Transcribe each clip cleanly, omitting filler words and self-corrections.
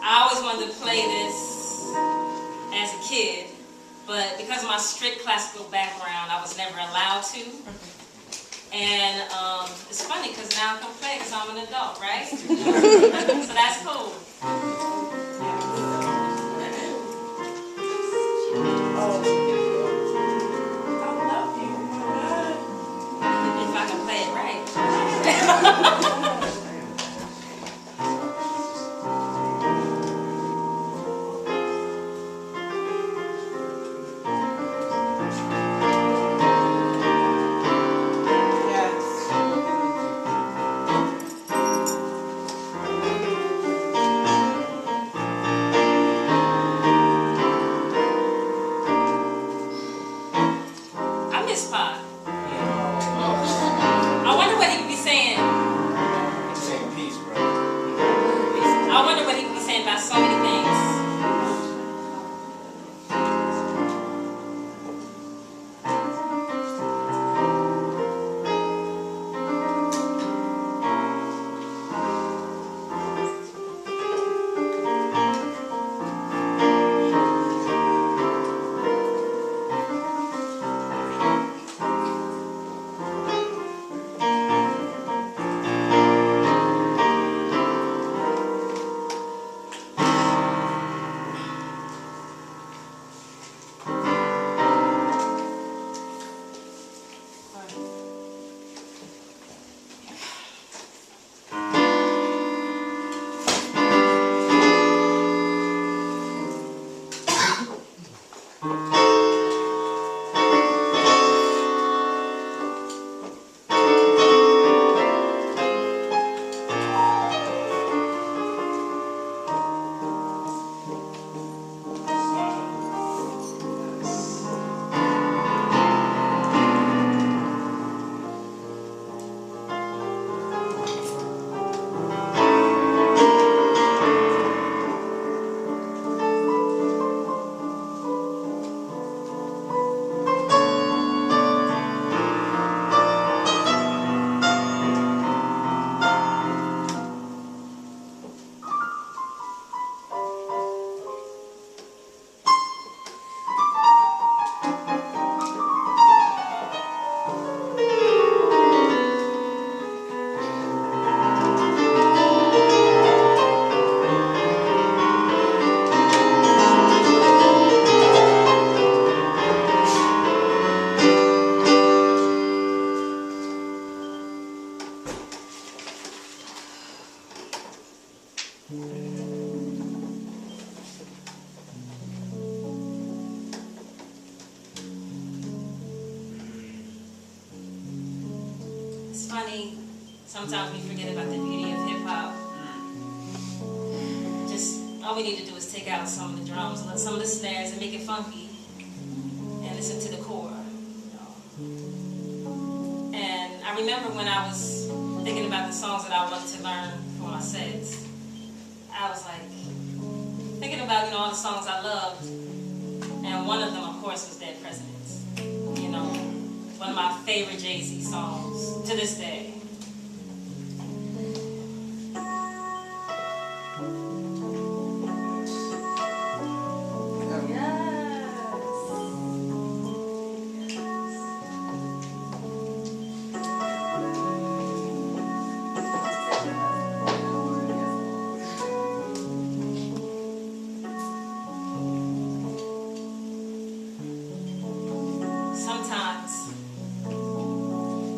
I always wanted to play this as a kid, but because of my strict classical background, I was never allowed to. And it's funny because now I can play because I'm an adult, right? So that's cool. If I can play it right. Sometimes we forget about the beauty of hip-hop. Just, all we need to do is take out some of the drums, some of the snares, and make it funky, and listen to the core. And I remember when I was thinking about the songs that I wanted to learn for my sets, I was like, thinking about, all the songs I loved, and one of them, of course, was Dead Presidents. One of my favorite Jay-Z songs to this day.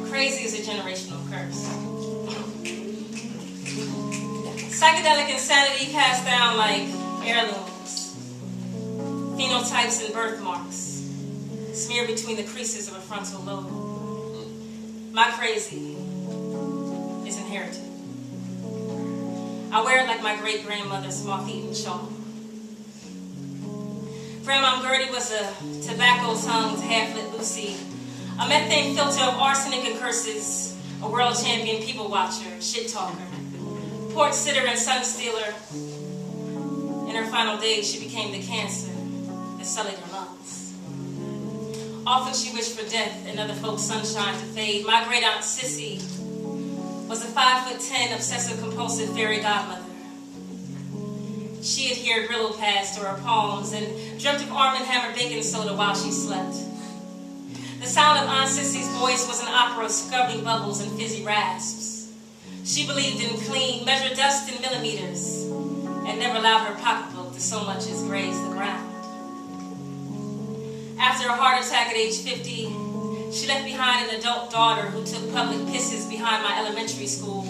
Crazy is a generational curse. Psychedelic insanity passed down like heirlooms, phenotypes and birthmarks, smeared between the creases of a frontal lobe. My crazy is inherited. I wear it like my great-grandmother's moth-eaten shawl. Grandma Gertie was a tobacco-tongued, half-lit Lucy, a methane filter of arsenic and curses, a world champion people watcher, shit talker, porch sitter and sun stealer. In her final days, she became the cancer that sullied her lungs. Often she wished for death and other folks' sunshine to fade. My great aunt Sissy was a 5'10" obsessive compulsive fairy godmother. She adhered Brillo pads to her palms and dreamt of Arm & Hammer baking soda while she slept. The sound of Aunt Sissy's voice was an opera of scrubbing bubbles and fizzy rasps. She believed in clean, measured dust in millimeters, and never allowed her pocketbook to so much as graze the ground. After a heart attack at age 50, she left behind an adult daughter who took public pisses behind my elementary school.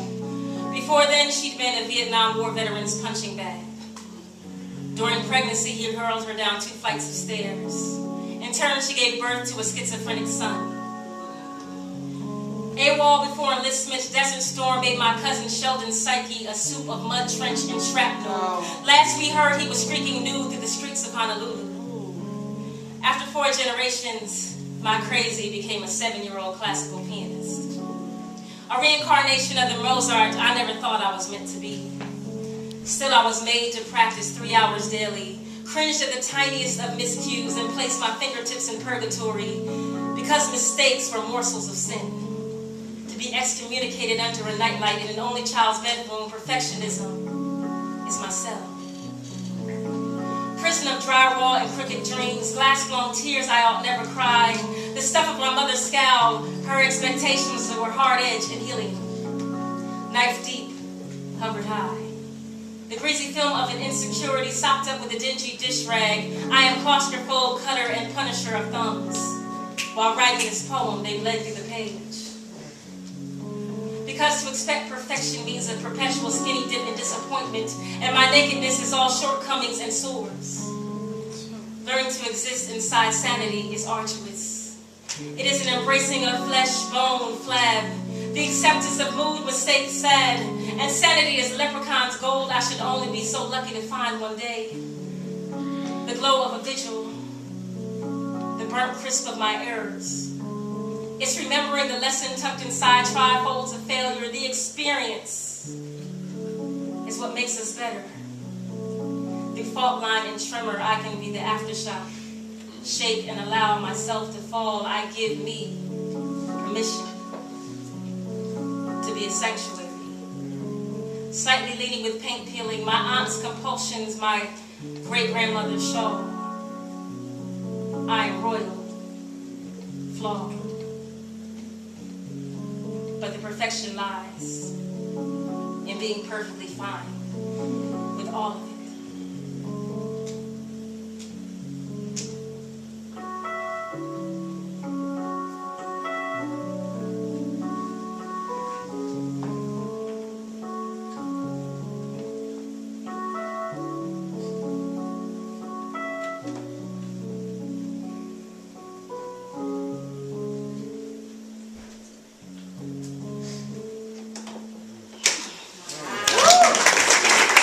Before then, she'd been a Vietnam War veteran's punching bag. During pregnancy, he hurled her down 2 flights of stairs. In turn, she gave birth to a schizophrenic son. AWOL before enlistment, Desert Storm made my cousin Sheldon's psyche a soup of mud, trench, and shrapnel. Last we heard, he was streaking nude through the streets of Honolulu. After 4 generations, my crazy became a 7-year-old classical pianist. A reincarnation of the Mozart I never thought I was meant to be. Still, I was made to practice 3 hours daily, cringed at the tiniest of miscues, and placed my fingertips in purgatory because mistakes were morsels of sin. To be excommunicated under a nightlight in an only child's bedroom, perfectionism is myself. Prison of drywall and crooked dreams, glass-blown tears I ought never cry, the stuff of my mother's scowl, her expectations that were hard-edged and helium. Knife deep, hovered high. The greasy film of an insecurity sopped up with a dingy dish rag. I am claustrophobe, cutter, and punisher of thumbs. While writing this poem, they led through the page. Because to expect perfection means a perpetual skinny dip in disappointment, and my nakedness is all shortcomings and sores. Learning to exist inside sanity is arduous. It is an embracing of flesh, bone, flab, the acceptance of mood, mistake, sad, and sanity is leprechaun's gold I should only be so lucky to find one day. The glow of a vigil, the burnt crisp of my errors. It's remembering the lesson tucked inside trifolds of failure. The experience is what makes us better. The fault line and tremor, I can be the aftershock. Shake and allow myself to fall. I give me permission to be a sanctuary. Slightly leading with paint peeling, my aunt's compulsions, my great-grandmother's shawl. I am royal, flawed. But the perfection lies in being perfectly fine with all of it.